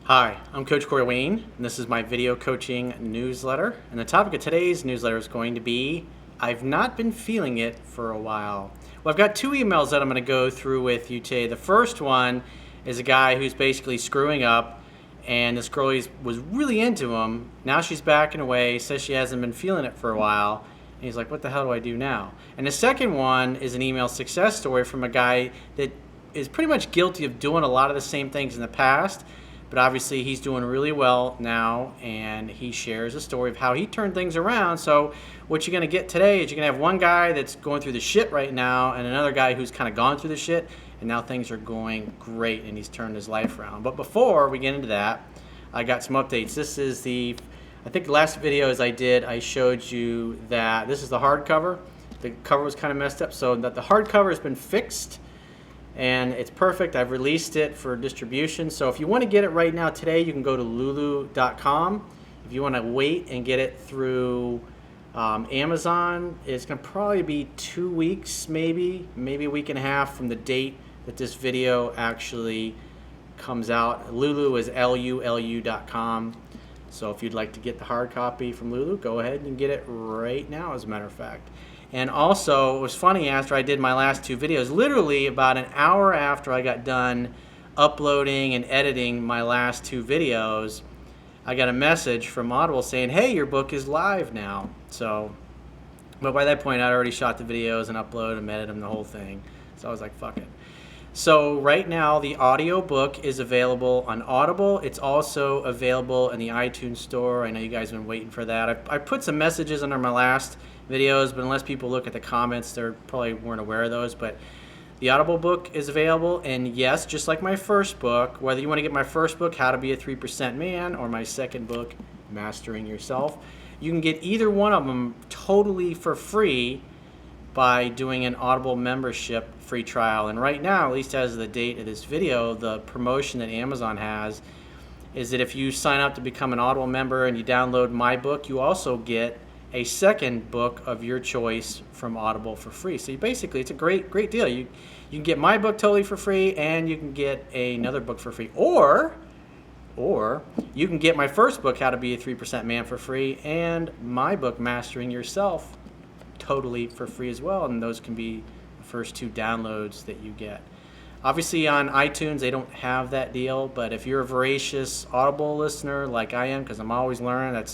Hi, I'm Coach Corey Wayne, and this is my video coaching newsletter. And the topic of today's newsletter is going to be I've not been feeling it for a while. Well, I've got two emails that I'm going to go through with you today. The first one is a guy who's basically screwing up, and this girl was really into him. Now she's backing away, says she hasn't been feeling it for a while. And he's like, what the hell do I do now? And the second one is an email success story from a guy that is pretty much guilty of doing a lot of the same things in the past. But obviously he's doing really well now, and he shares a story of how he turned things around. So what you're going to get today is you're going to have one guy that's going through the shit right now and another guy who's kind of gone through the shit, and now things are going great and he's turned his life around. But before we get into that, I got some updates. This is I think the last videos I did, I showed you that this is the hardcover. The cover was kind of messed up, so that the hardcover has been fixed. And it's perfect. I've released it for distribution. So if you want to get it right now today, you can go to lulu.com. If you want to wait and get it through Amazon, it's going to probably be 2 weeks, maybe a week and a half from the date that this video actually comes out. Lulu is lulu.com. So if you'd like to get the hard copy from Lulu, go ahead and get it right now, as a matter of fact. And also, it was funny, after I did my last two videos, literally about an hour after I got done uploading and editing my last two videos, I got a message from Audible saying, hey, your book is live now. So, but by that point, I'd already shot the videos and uploaded them, edited them, the whole thing. So I was like, fuck it. So right now, the audio book is available on Audible. It's also available in the iTunes store. I know you guys have been waiting for that. I put some messages under my last videos, but unless people look at the comments, they probably weren't aware of those. But the Audible book is available, and yes, just like my first book, whether you want to get my first book, How to Be a 3% Man, or my second book, Mastering Yourself, you can get either one of them totally for free by doing an Audible membership free trial. And right now, at least as of the date of this video, the promotion that Amazon has is that if you sign up to become an Audible member and you download my book, you also get a second book of your choice from Audible for free. So basically, it's a great deal. You can get my book totally for free, and you can get another book for free. Or you can get my first book, How to Be a 3% Man, for free, and my book, Mastering Yourself, totally for free as well. And those can be the first two downloads that you get. Obviously on iTunes they don't have that deal, but if you're a voracious Audible listener like I am, because I'm always learning,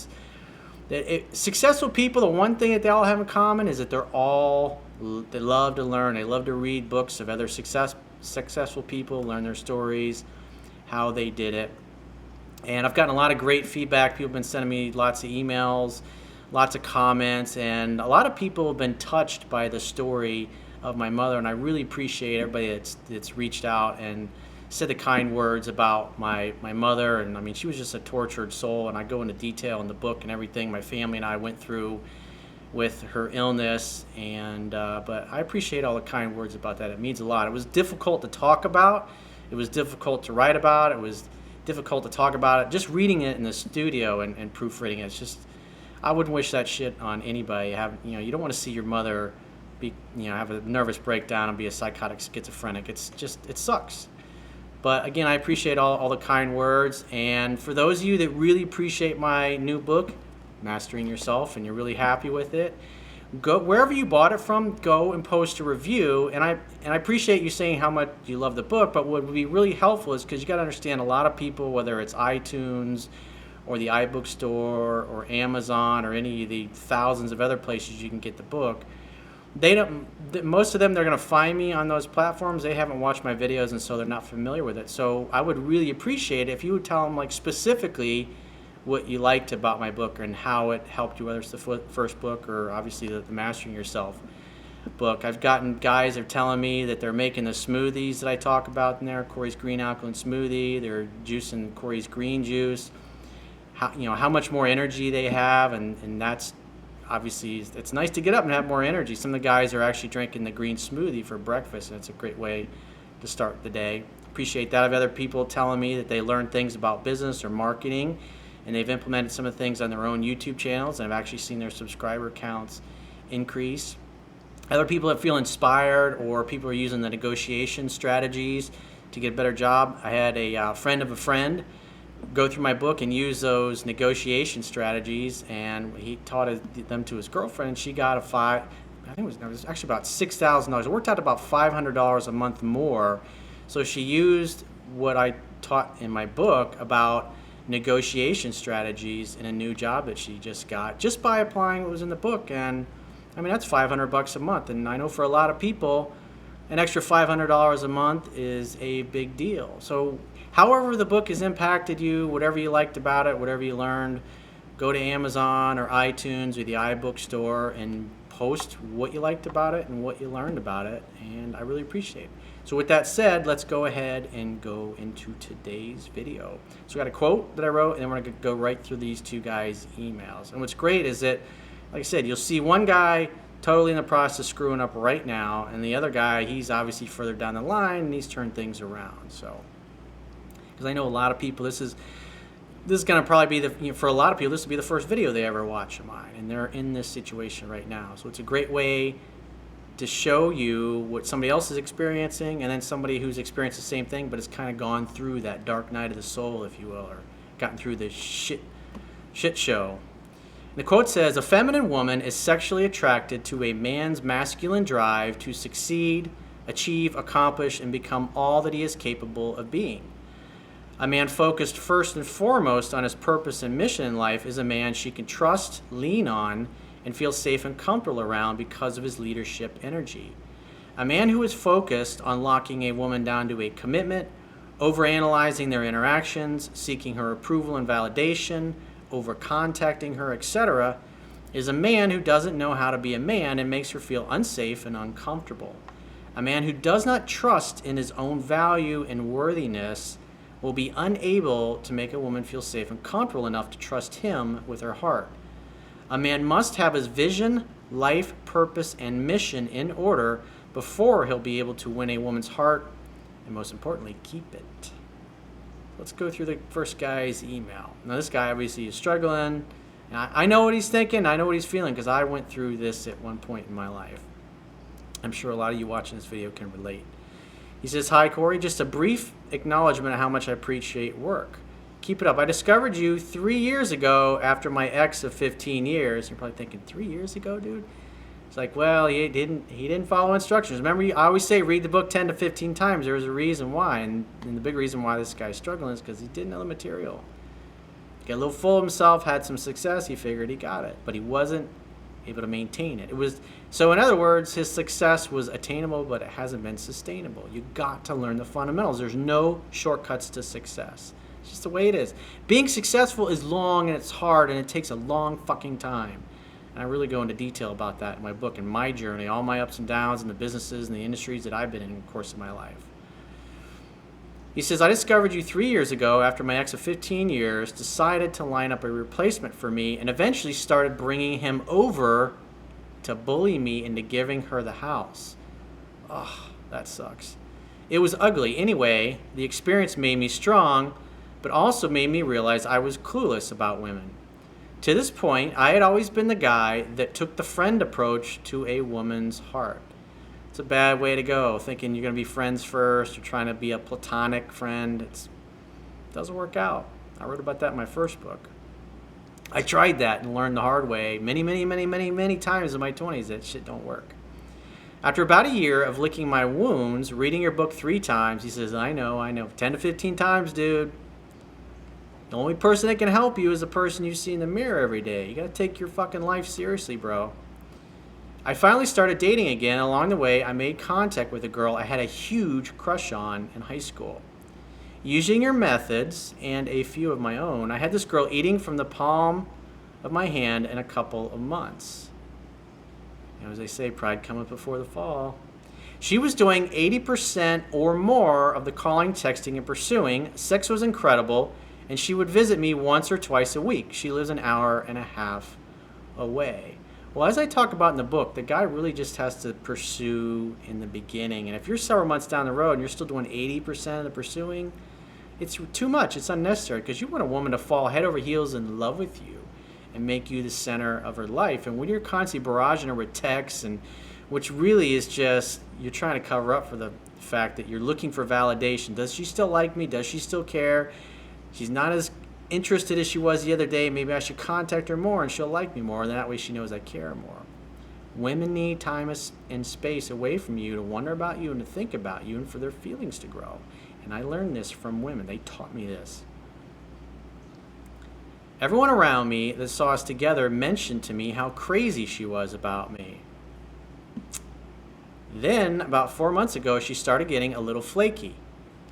successful people, the one thing that they all have in common is that they love to learn. They love to read books of other successful people, learn their stories, how they did it. And I've gotten a lot of great feedback. People have been sending me lots of emails, lots of comments, and a lot of people have been touched by the story of my mother, and I really appreciate everybody that's reached out and said the kind words about my mother. And I mean, she was just a tortured soul, and I go into detail in the book and everything my family and I went through with her illness. And but I appreciate all the kind words about that. It means a lot. It was difficult to talk about. It was difficult to write about. It was difficult to talk about it. Just reading it in the studio and proofreading it, it's just, I wouldn't wish that shit on anybody. You don't want to see your mother have a nervous breakdown and be a psychotic schizophrenic. It sucks. But again, I appreciate all the kind words. And for those of you that really appreciate my new book, Mastering Yourself, and you're really happy with it, go wherever you bought it from, go and post a review. And I appreciate you saying how much you love the book, but what would be really helpful is, because you got to understand, a lot of people, whether it's iTunes or the iBook store or Amazon or any of the thousands of other places you can get the book, most of them, they're going to find me on those platforms. They haven't watched my videos, and so they're not familiar with it. So I would really appreciate it if you would tell them, like, specifically what you liked about my book and how it helped you, whether it's the first book or obviously the Mastering Yourself book. I've gotten guys that are telling me that they're making the smoothies that I talk about in there, Corey's Green Alkaline Smoothie. They're juicing Corey's Green Juice. How much more energy they have, and that's obviously, it's nice to get up and have more energy. Some of the guys are actually drinking the green smoothie for breakfast, and it's a great way to start the day. Appreciate that. I have other people telling me that they learned things about business or marketing, and they've implemented some of the things on their own YouTube channels, and I've actually seen their subscriber counts increase. Other people that feel inspired, or people are using the negotiation strategies to get a better job. I had a friend of a friend go through my book and use those negotiation strategies, and he taught them to his girlfriend. She got I think it was actually about $6,000. It worked out about $500 a month more. So she used what I taught in my book about negotiation strategies in a new job that she just got, just by applying what was in the book. And I mean, that's $500 a month. And I know for a lot of people, an extra $500 a month is a big deal. So however the book has impacted you, whatever you liked about it, whatever you learned, go to Amazon or iTunes or the iBookstore and post what you liked about it and what you learned about it, and I really appreciate it. So with that said, let's go ahead and go into today's video. So we got a quote that I wrote, and then we're going to go right through these two guys' emails. And what's great is that, like I said, you'll see one guy totally in the process of screwing up right now, and the other guy, he's obviously further down the line, and he's turned things around. So, because I know a lot of people, this is going to probably be for a lot of people, this will be the first video they ever watch of mine, and they're in this situation right now. So it's a great way to show you what somebody else is experiencing, and then somebody who's experienced the same thing, but has kind of gone through that dark night of the soul, if you will, or gotten through this shit show. And the quote says, "A feminine woman is sexually attracted to a man's masculine drive to succeed, achieve, accomplish, and become all that he is capable of being. A man focused first and foremost on his purpose and mission in life is a man she can trust, lean on, and feel safe and comfortable around because of his leadership energy. A man who is focused on locking a woman down to a commitment, overanalyzing their interactions, seeking her approval and validation, over-contacting her, etc., is a man who doesn't know how to be a man and makes her feel unsafe and uncomfortable. A man who does not trust in his own value and worthiness will be unable to make a woman feel safe and comfortable enough to trust him with her heart. A man must have his vision, life, purpose, and mission in order before he'll be able to win a woman's heart and, most importantly, keep it." Let's go through the first guy's email. Now, this guy obviously is struggling. And I know what he's thinking. I know what he's feeling because I went through this at one point in my life. I'm sure a lot of you watching this video can relate. He says, "Hi, Corey. Just a brief acknowledgement of how much I appreciate work. Keep it up. I discovered you 3 years ago after my ex of 15 years. You're probably thinking, 3 years ago, dude? It's like, well, he didn't follow instructions. Remember, I always say read the book 10 to 15 times. There's a reason why. And the big reason why this guy's struggling is because he didn't know the material. He got a little full of himself, had some success. He figured he got it. But he wasn't able to maintain it. So in other words, his success was attainable, but it hasn't been sustainable. You got to learn the fundamentals. There's no shortcuts to success. It's just the way it is. Being successful is long and it's hard and it takes a long fucking time. And I really go into detail about that in my book and my journey, all my ups and downs in the businesses and the industries that I've been in the course of my life. He says, "I discovered you 3 years ago after my ex of 15 years decided to line up a replacement for me and eventually started bringing him over to bully me into giving her the house." Oh, that sucks. It was ugly. Anyway, the experience made me strong, but also made me realize I was clueless about women. To this point, I had always been the guy that took the friend approach to a woman's heart. It's a bad way to go, thinking you're going to be friends first or trying to be a platonic friend. It doesn't work out. I wrote about that in my first book. I tried that and learned the hard way many times in my 20s that shit don't work. After about a year of licking my wounds, reading your book 3 times, he says, I know, 10 to 15 times, dude. The only person that can help you is the person you see in the mirror every day. You got to take your fucking life seriously, bro. I finally started dating again. Along the way, I made contact with a girl I had a huge crush on in high school. Using your methods and a few of my own, I had this girl eating from the palm of my hand in a couple of months. As they say, pride cometh before the fall. She was doing 80% or more of the calling, texting, and pursuing. Sex was incredible, and she would visit me once or twice a week. She lives an hour and a half away. Well, as I talk about in the book, the guy really just has to pursue in the beginning. And if you're several months down the road and you're still doing 80% of the pursuing, it's too much. It's unnecessary because you want a woman to fall head over heels in love with you and make you the center of her life. And when you're constantly barraging her with texts, and which really is just you're trying to cover up for the fact that you're looking for validation. Does she still like me? Does she still care? She's not as interested as she was the other day. Maybe I should contact her more and she'll like me more. And that way she knows I care more. Women need time and space away from you to wonder about you and to think about you and for their feelings to grow. And I learned this from women. They taught me this. Everyone around me that saw us together mentioned to me how crazy she was about me. Then, about 4 months ago, she started getting a little flaky.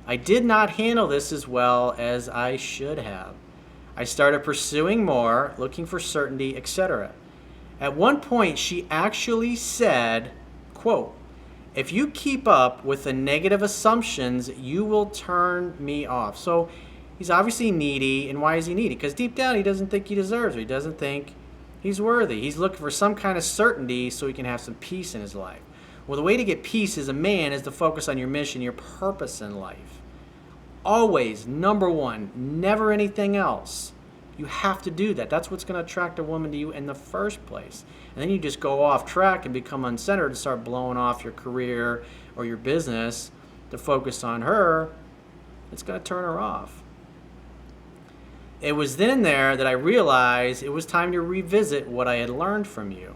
I did not handle this as well as I should have. I started pursuing more, looking for certainty, etc. At one point, she actually said, quote, "If you keep up with the negative assumptions, you will turn me off." So he's obviously needy. And why is he needy? Because deep down, he doesn't think he deserves it. He doesn't think he's worthy. He's looking for some kind of certainty so he can have some peace in his life. Well, the way to get peace as a man is to focus on your mission, your purpose in life. Always, number one, never anything else. You have to do that. That's what's going to attract a woman to you in the first place. And then you just go off track and become uncentered and start blowing off your career or your business to focus on her. It's going to turn her off. It was then there that I realized it was time to revisit what I had learned from you.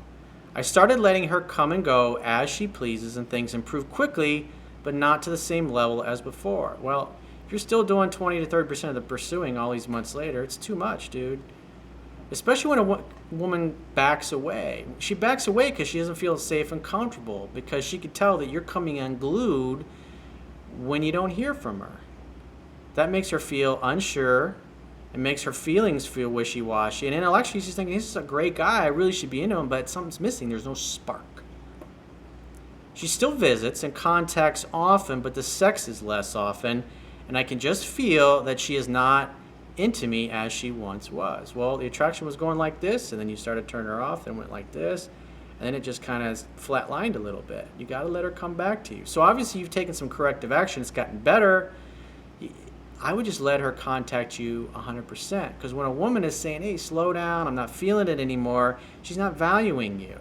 I started letting her come and go as she pleases and things improve quickly, but not to the same level as before. Well, if you're still doing 20 to 30% of the pursuing all these months later, it's too much, dude. Especially when a woman backs away. She backs away because she doesn't feel safe and comfortable, because she could tell that you're coming unglued when you don't hear from her. That makes her feel unsure. It makes her feelings feel wishy-washy. And intellectually, she's thinking, this is a great guy. I really should be into him, but something's missing. There's no spark. She still visits and contacts often, but the sex is less often. And I can just feel that she is not into me as she once was. Well, the attraction was going like this, and then you started turning her off, and went like this. And then it just kind of flatlined a little bit. You got to let her come back to you. So obviously, you've taken some corrective action. It's gotten better. I would just let her contact you 100%. Because when a woman is saying, hey, slow down, I'm not feeling it anymore, she's not valuing you.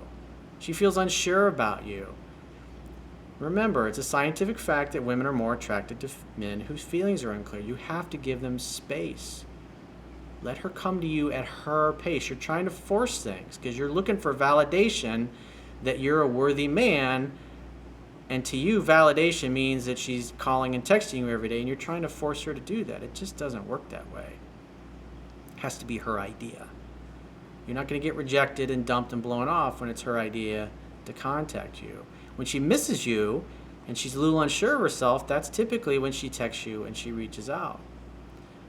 She feels unsure about you. Remember, it's a scientific fact that women are more attracted to men whose feelings are unclear. You have to give them space. Let her come to you at her pace. You're trying to force things because you're looking for validation that you're a worthy man. And to you, validation means that she's calling and texting you every day, and you're trying to force her to do that. It just doesn't work that way. It has to be her idea. You're not going to get rejected and dumped and blown off when it's her idea to contact you. When she misses you and she's a little unsure of herself, that's typically when she texts you and she reaches out.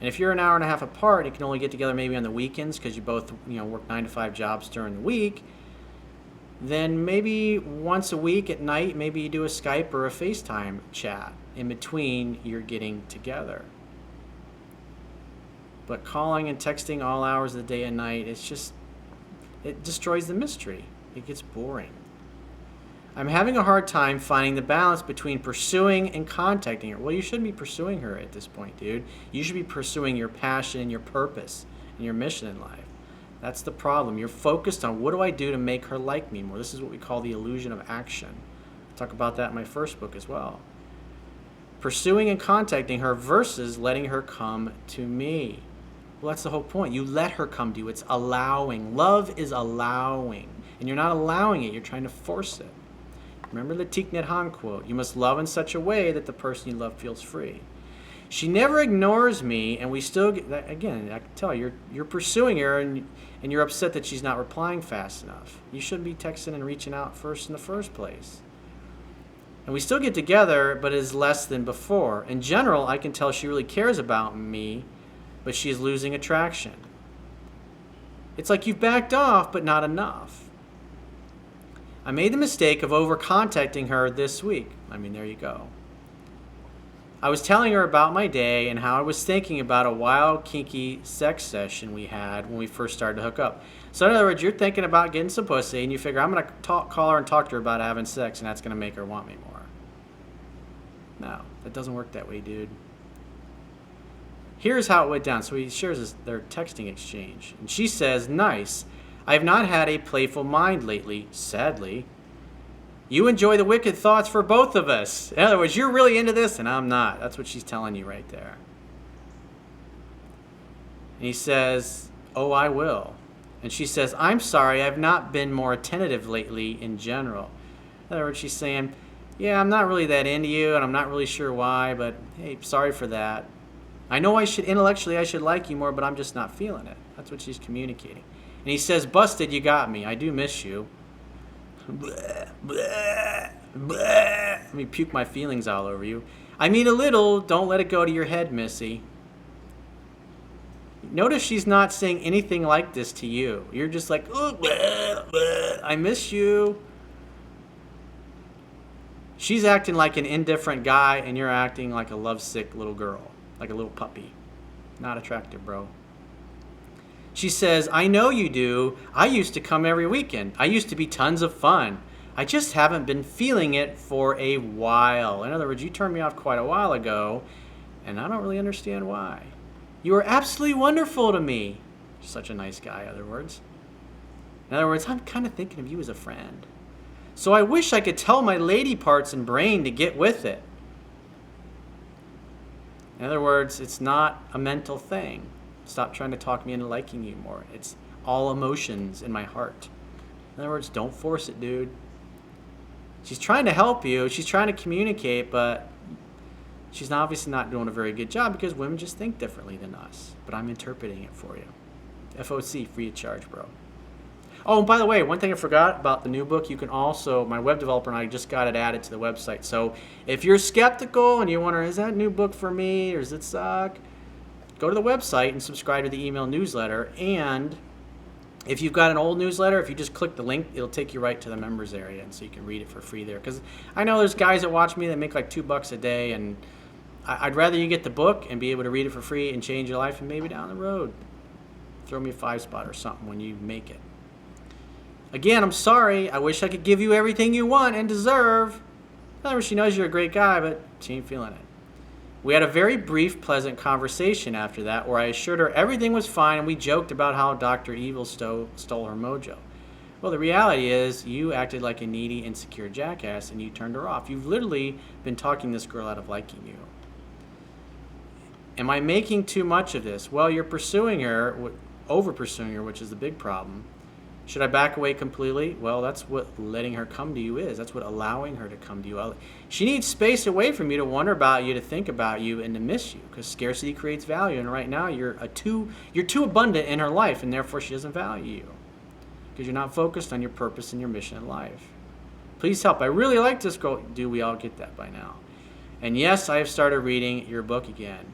And if you're an hour and a half apart, you can only get together maybe on the weekends because you both work 9 to 5 jobs during the week, then maybe once a week at night, maybe you do a Skype or a FaceTime chat in between you're getting together. But calling and texting all hours of the day and night, it destroys the mystery. It gets boring. I'm having a hard time finding the balance between pursuing and contacting her. Well, you shouldn't be pursuing her at this point, dude. You should be pursuing your passion and your purpose and your mission in life. That's the problem. You're focused on, what do I do to make her like me more? This is what we call the illusion of action. I talk about that in my first book as well. Pursuing and contacting her versus letting her come to me. Well, that's the whole point. You let her come to you. It's allowing. Love is allowing. And you're not allowing it. You're trying to force it. Remember the Thich Nhat Hanh quote, you must love in such a way that the person you love feels free. She never ignores me, and we still get, again, I can tell you're pursuing her, and you're upset that she's not replying fast enough. You shouldn't be texting and reaching out first in the first place. And we still get together, but it is less than before. In general, I can tell she really cares about me, but she is losing attraction. It's like you've backed off, but not enough. I made the mistake of over-contacting her this week. There you go. I was telling her about my day and how I was thinking about a wild, kinky sex session we had when we first started to hook up. So in other words, you're thinking about getting some pussy, and you figure, I'm going to call her and talk to her about having sex, and that's going to make her want me more. No, that doesn't work that way, dude. Here's how it went down. So he shares their texting exchange. And she says, nice. I have not had a playful mind lately, sadly. You enjoy the wicked thoughts for both of us. In other words, you're really into this and I'm not. That's what she's telling you right there. And he says, "Oh, I will." And she says, "I'm sorry, I've not been more attentive lately in general." In other words, she's saying, "Yeah, I'm not really that into you, and I'm not really sure why, but hey, sorry for that. I know intellectually I should like you more, but I'm just not feeling it." That's what she's communicating. And he says, "Busted, you got me. I do miss you." Bleh, bleh, bleh. Let me puke my feelings all over you. I mean a little, don't let it go to your head, Missy. Notice she's not saying anything like this to you. You're just like, "Oh, bleh, bleh, I miss you." She's acting like an indifferent guy, and you're acting like a lovesick little girl, like a little puppy. Not attractive, bro. She says, "I know you do. I used to come every weekend. I used to be tons of fun. I just haven't been feeling it for a while." In other words, you turned me off quite a while ago, and I don't really understand why. "You are absolutely wonderful to me." Such a nice guy, in other words. In other words, I'm kind of thinking of you as a friend. "So I wish I could tell my lady parts and brain to get with it." In other words, it's not a mental thing. Stop trying to talk me into liking you more. It's all emotions in my heart. In other words, don't force it, dude. She's trying to help you. She's trying to communicate, but she's obviously not doing a very good job because women just think differently than us. But I'm interpreting it for you. FOC, free of charge, bro. Oh, and by the way, one thing I forgot about the new book, you can also, my web developer and I just got it added to the website. So if you're skeptical and you wonder, is that new book for me or does it suck? Go to the website and subscribe to the email newsletter. And if you've got an old newsletter, if you just click the link, it'll take you right to the members area, and so you can read it for free there. Because I know there's guys that watch me that make like $2 a day, and I'd rather you get the book and be able to read it for free and change your life, and maybe down the road, throw me a 5-spot or something when you make it. Again, I'm sorry. I wish I could give you everything you want and deserve. In other words, she knows you're a great guy, but she ain't feeling it. We had a very brief, pleasant conversation after that where I assured her everything was fine, and we joked about how Dr. Evil stole her mojo. Well, the reality is you acted like a needy, insecure jackass, and you turned her off. You've literally been talking this girl out of liking you. Am I making too much of this? Well, you're pursuing her, over-pursuing her, which is the big problem. Should I back away completely? Well, that's what letting her come to you is. That's what allowing her to come to you. She needs space away from you to wonder about you, to think about you, and to miss you, because scarcity creates value. And right now, you're too abundant in her life, and therefore she doesn't value you because you're not focused on your purpose and your mission in life. Please help. I really like this girl. Do we all get that by now? And yes, I have started reading your book again.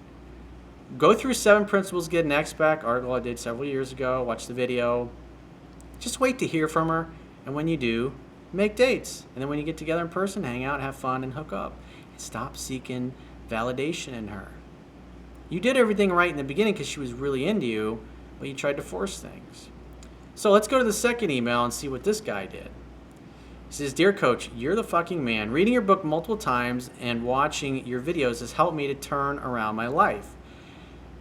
Go through 7 Principles to Get an X-Pac article I did several years ago. Watch the video. Just wait to hear from her, and when you do, make dates. And then when you get together in person, hang out, have fun, and hook up. And stop seeking validation in her. You did everything right in the beginning because she was really into you, but you tried to force things. So let's go to the second email and see what this guy did. He says, "Dear Coach, you're the fucking man. Reading your book multiple times and watching your videos has helped me to turn around my life.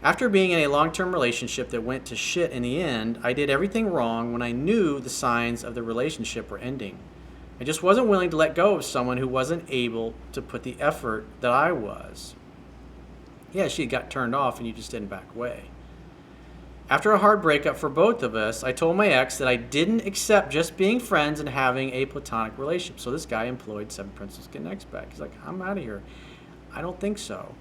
After being in a long-term relationship that went to shit in the end, I did everything wrong when I knew the signs of the relationship were ending. I just wasn't willing to let go of someone who wasn't able to put the effort that I was." Yeah, she got turned off and you just didn't back away. "After a hard breakup for both of us, I told my ex that I didn't accept just being friends and having a platonic relationship." So this guy employed 7 Principles to Get an X-Pac. He's like, I'm out of here. I don't think so.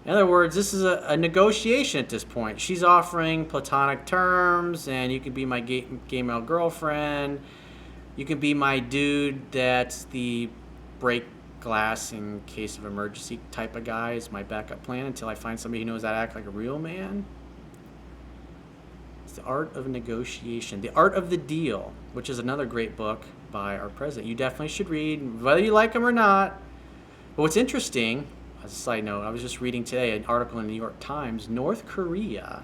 In other words, this is a negotiation at this point. She's offering platonic terms, and you can be my gay male girlfriend. You can be my dude that's the break glass in case of emergency type of guy is my backup plan until I find somebody who knows how to act like a real man. It's the art of negotiation. The Art of the Deal, which is another great book by our president. You definitely should read, whether you like him or not. But what's interesting, as a side note, I was just reading today an article in the New York Times. North Korea,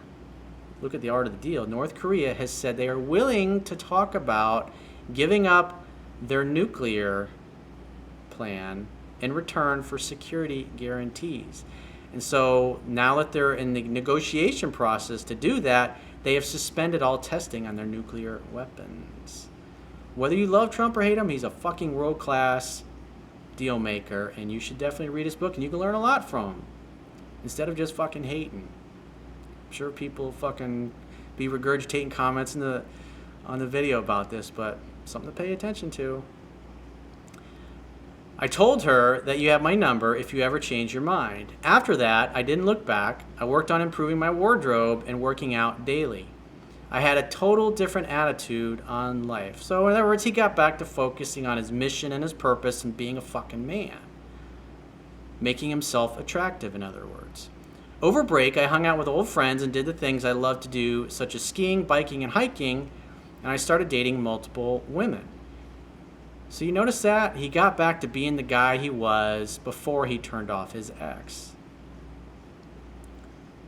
look at the art of the deal. North Korea has said they are willing to talk about giving up their nuclear plan in return for security guarantees. And so now that they're in the negotiation process to do that, they have suspended all testing on their nuclear weapons. Whether you love Trump or hate him, he's a fucking world-class deal maker, and you should definitely read his book, and you can learn a lot from him instead of just fucking hating. sure people fucking be regurgitating comments on the video about this, but something to pay attention to. I told her that you have my number if you ever change your mind. After that, I didn't look back. I worked on improving my wardrobe and working out daily. I had a total different attitude on life. So in other words, he got back to focusing on his mission and his purpose and being a fucking man. Making himself attractive, in other words. Over break, I hung out with old friends and did the things I love to do, such as skiing, biking, and hiking, and I started dating multiple women. So you notice that? He got back to being the guy he was before he turned off his ex.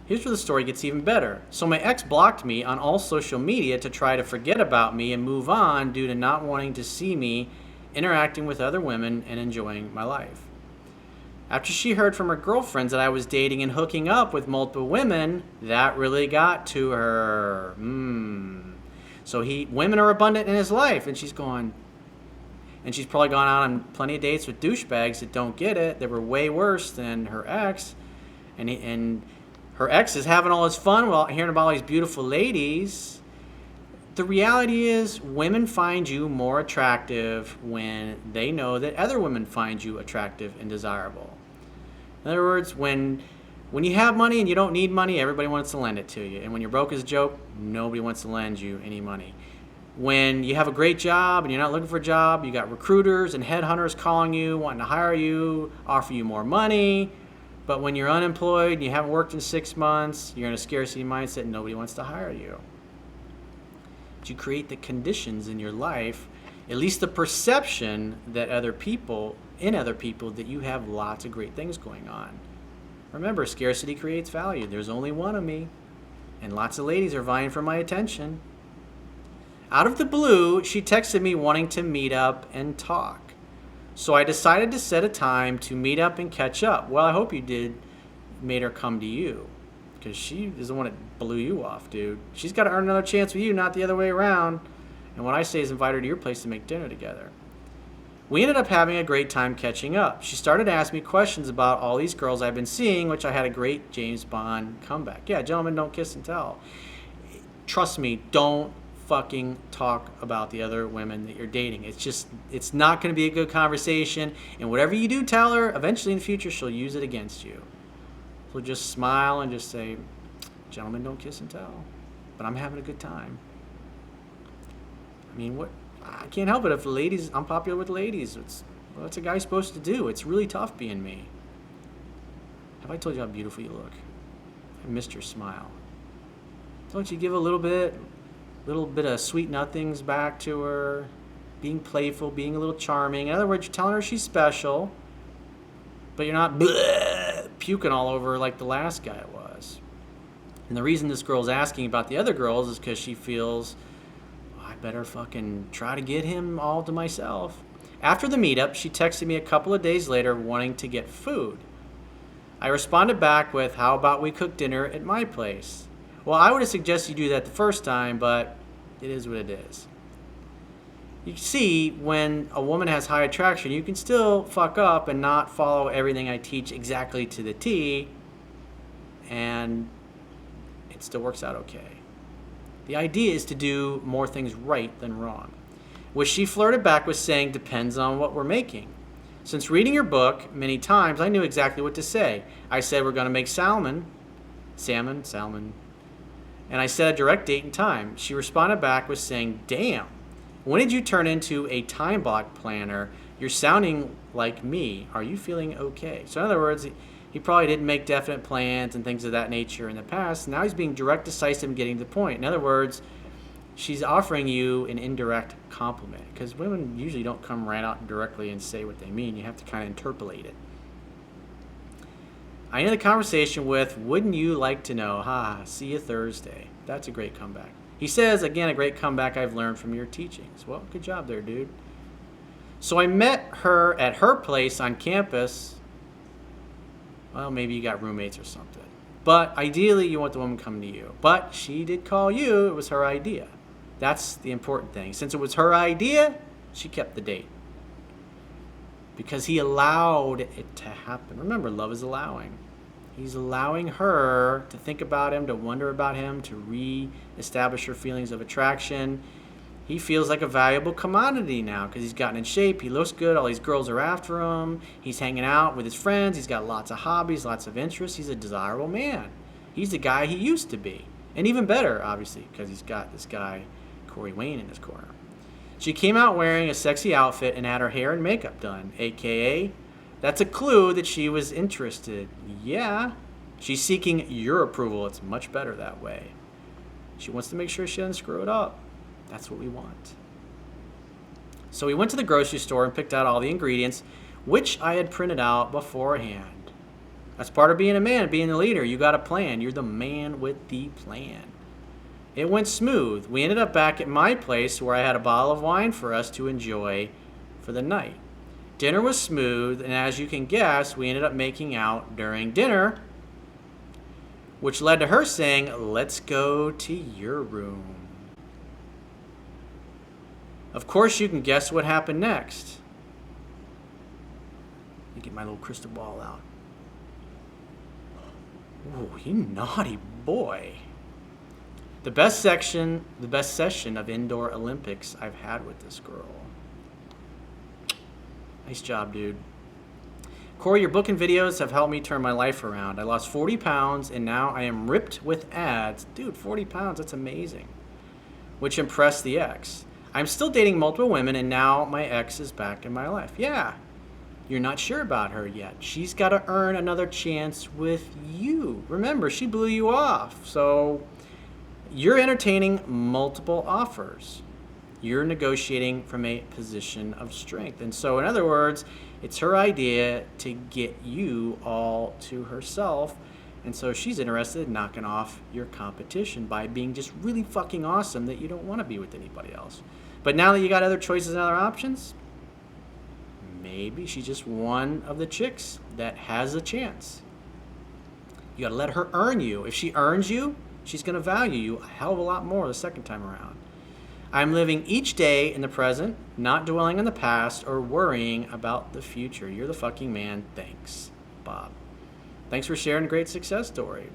Here's where the story gets even better. So my ex blocked me on all social media to try to forget about me and move on due to not wanting to see me interacting with other women and enjoying my life. After she heard from her girlfriends that I was dating and hooking up with multiple women, that really got to her. So women are abundant in his life, and she's probably gone out on plenty of dates with douchebags that don't get it. They were way worse than her ex, and her ex is having all his fun while hearing about all these beautiful ladies. The reality is, women find you more attractive when they know that other women find you attractive and desirable. In other words, when you have money and you don't need money, everybody wants to lend it to you. And when you're broke as a joke, nobody wants to lend you any money. When you have a great job and you're not looking for a job, you got recruiters and headhunters calling you, wanting to hire you, offer you more money. But when you're unemployed and you haven't worked in 6 months, you're in a scarcity mindset and nobody wants to hire you. But you create the conditions in your life, at least the perception that other people that you have lots of great things going on. Remember, scarcity creates value. There's only one of me, and lots of ladies are vying for my attention. Out of the blue, she texted me wanting to meet up and talk. So I decided to set a time to meet up and catch up. Well, I hope you made her come to you, because she is the one that blew you off, dude. She's got to earn another chance with you, not the other way around. And what I say is invite her to your place to make dinner together. We ended up having a great time catching up. She started to ask me questions about all these girls I've been seeing, which I had a great James Bond comeback. Yeah, gentlemen, don't kiss and tell. Trust me, don't fucking talk about the other women that you're dating. It's not going to be a good conversation, and whatever you do tell her, eventually in the future she'll use it against you. So just smile and just say, gentlemen, don't kiss and tell, but I'm having a good time. I mean, I can't help it if I'm popular with ladies. What's a guy supposed to do? It's really tough being me. Have I told you how beautiful you look? I missed your smile. Don't you give a little bit of sweet nothings back to her, being playful, being a little charming. In other words, you're telling her she's special, but you're not puking all over like the last guy was. And the reason this girl's asking about the other girls is because she feels, I better fucking try to get him all to myself. After the meetup, she texted me a couple of days later wanting to get food. I responded back with, how about we cook dinner at my place? Well, I would have suggested you do that the first time, but it is what it is. You see, when a woman has high attraction, you can still fuck up and not follow everything I teach exactly to the T, and it still works out okay. The idea is to do more things right than wrong. Which she flirted back with saying depends on what we're making. Since reading your book many times, I knew exactly what to say. I said we're going to make salmon. And I said a direct date and time. She responded back with saying, damn, when did you turn into a time block planner? You're sounding like me. Are you feeling okay? So in other words, he probably didn't make definite plans and things of that nature in the past. Now he's being direct, decisive, and getting to the point. In other words, she's offering you an indirect compliment, because women usually don't come right out directly and say what they mean. You have to kind of interpolate it. I ended the conversation with, wouldn't you like to know? See you Thursday. That's a great comeback. He says, again, a great comeback I've learned from your teachings. Well, good job there, dude. So I met her at her place on campus. Well, maybe you got roommates or something. But ideally, you want the woman coming to you. But she did call you. It was her idea. That's the important thing. Since it was her idea, she kept the date. Because he allowed it to happen. Remember, love is allowing. He's allowing her to think about him, to wonder about him, to re-establish her feelings of attraction. He feels like a valuable commodity now because he's gotten in shape. He looks good. All these girls are after him. He's hanging out with his friends. He's got lots of hobbies, lots of interests. He's a desirable man. He's the guy he used to be. And even better, obviously, because he's got this guy, Corey Wayne, in his corner. She came out wearing a sexy outfit and had her hair and makeup done, a.k.a. that's a clue that she was interested. Yeah, she's seeking your approval. It's much better that way. She wants to make sure she doesn't screw it up. That's what we want. So we went to the grocery store and picked out all the ingredients, which I had printed out beforehand. That's part of being a man, being the leader. You got a plan. You're the man with the plan. It went smooth. We ended up back at my place where I had a bottle of wine for us to enjoy for the night. Dinner was smooth, and as you can guess, we ended up making out during dinner, which led to her saying, "Let's go to your room." Of course, you can guess what happened next. Let me get my little crystal ball out. Oh, you naughty boy. The best session of indoor Olympics I've had with this girl. Nice job, dude. Corey, your book and videos have helped me turn my life around. I lost 40 pounds and now I am ripped with abs. Dude, 40 pounds, that's amazing. Which impressed the ex. I'm still dating multiple women and now my ex is back in my life. Yeah, you're not sure about her yet. She's got to earn another chance with you. Remember, she blew you off. So you're entertaining multiple offers. You're negotiating from a position of strength. And so, in other words, it's her idea to get you all to herself. And so she's interested in knocking off your competition by being just really fucking awesome that you don't want to be with anybody else. But now that you got other choices and other options, maybe she's just one of the chicks that has a chance. You got to let her earn you. If she earns you, she's going to value you a hell of a lot more the second time around. I'm living each day in the present, not dwelling on the past or worrying about the future. You're the fucking man. Thanks, Bob. Thanks for sharing a great success story.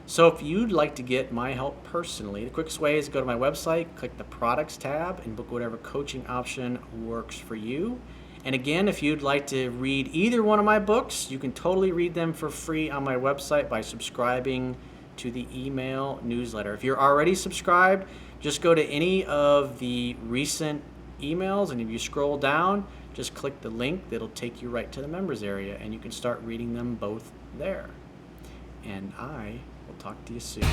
So if you'd like to get my help personally, the quickest way is to go to my website, click the products tab, and book whatever coaching option works for you. And again, if you'd like to read either one of my books, you can totally read them for free on my website by subscribing to the email newsletter. If you're already subscribed, just go to any of the recent emails, and if you scroll down, just click the link that'll take you right to the members area, and you can start reading them both there. And I will talk to you soon.